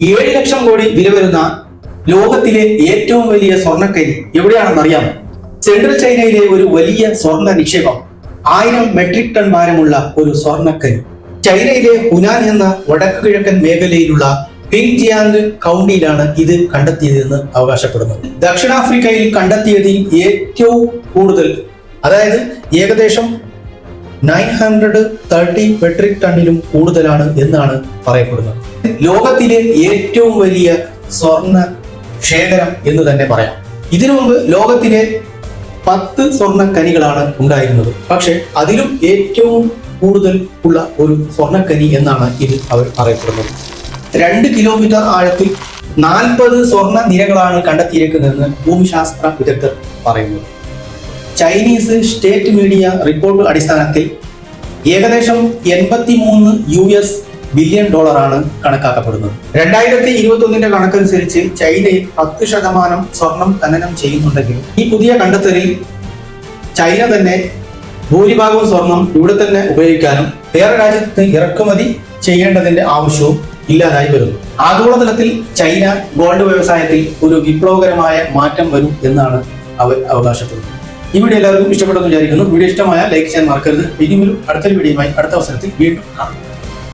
7 ലക്ഷം കോടി വില വരുന്ന ലോകത്തിലെ ഏറ്റവും വലിയ സ്വർണ്ണക്കരി എവിടെയാണെന്ന് അറിയാമോ? സെൻട്രൽ ചൈനയിലെ ഒരു വലിയ സ്വർണ്ണ നിക്ഷേപം 1000 മെട്രിക് ടൺ ഭാരമുള്ള ഒരു സ്വർണ്ണക്കരി. ചൈനയിലെ ഹുനാൻ എന്ന വടക്കു കിഴക്കൻ മേഖലയിലുള്ള പിങ്ജിയാങ് കൗണ്ടിയിലാണ് ഇത് കണ്ടെത്തിയതെന്ന് അവകാശപ്പെടുന്നു. ദക്ഷിണാഫ്രിക്കയിൽ കണ്ടെത്തിയതിൽ ഏറ്റവും കൂടുതൽ, അതായത് ഏകദേശം 930 മെട്രിക് ടണ്ണിലും കൂടുതലാണ് എന്നാണ് പറയപ്പെടുന്നത്. ലോകത്തിലെ ഏറ്റവും വലിയ സ്വർണ്ണ ശേഖരം എന്ന് തന്നെ പറയാം. ഇതിനു മുമ്പ് ലോകത്തിലെ 10 സ്വർണ്ണ ഖനികളാണ് ഉണ്ടായിരുന്നത്. പക്ഷെ അതിലും ഏറ്റവും കൂടുതൽ ഉള്ള ഒരു സ്വർണ്ണഖനി എന്നാണ് ഇത് അവർ പറയപ്പെടുന്നത്. 2 കിലോമീറ്റർ ആഴത്തിൽ 40 സ്വർണ്ണ നിരകളാണ് കണ്ടെത്തിയിരിക്കുന്നതെന്ന് ഭൂമിശാസ്ത്ര വിദഗ്ധർ പറയുന്നു. ചൈനീസ് സ്റ്റേറ്റ് മീഡിയ റിപ്പോർട്ട് അടിസ്ഥാനത്തിൽ ഏകദേശം $83 ബില്യൺ കണക്കാക്കപ്പെടുന്നത്. 2021 കണക്കനുസരിച്ച് ചൈനയിൽ 10% സ്വർണം ഖനനം ചെയ്യുന്നുണ്ടെങ്കിലും ഈ പുതിയ കണ്ടെത്തലിൽ ചൈന തന്നെ ഭൂരിഭാഗവും സ്വർണം ഇവിടെ തന്നെ ഉപയോഗിക്കാനും വേറെ രാജ്യത്ത് ഇറക്കുമതി ചെയ്യേണ്ടതിന്റെ ആവശ്യവും ഇല്ലാതായി വരുന്നു. ആഗോളതലത്തിൽ ചൈന ഗോൾഡ് വ്യവസായത്തിൽ ഒരു വിപ്ലവകരമായ മാറ്റം വരും എന്നാണ് അവർ അവകാശപ്പെടുന്നത്. ഈ വീഡിയോ എല്ലാവർക്കും ഇഷ്ടപ്പെട്ടെന്ന് വിചാരിക്കുന്നു. വീഡിയോ ഇഷ്ടമായ ലൈക്ക് ചെയ്യാൻ മറക്കരുത്. ഇനിയും അടുത്തൊരു വീഡിയോയുമായി അടുത്ത അവസരത്തിൽ വീണ്ടും കാണാം.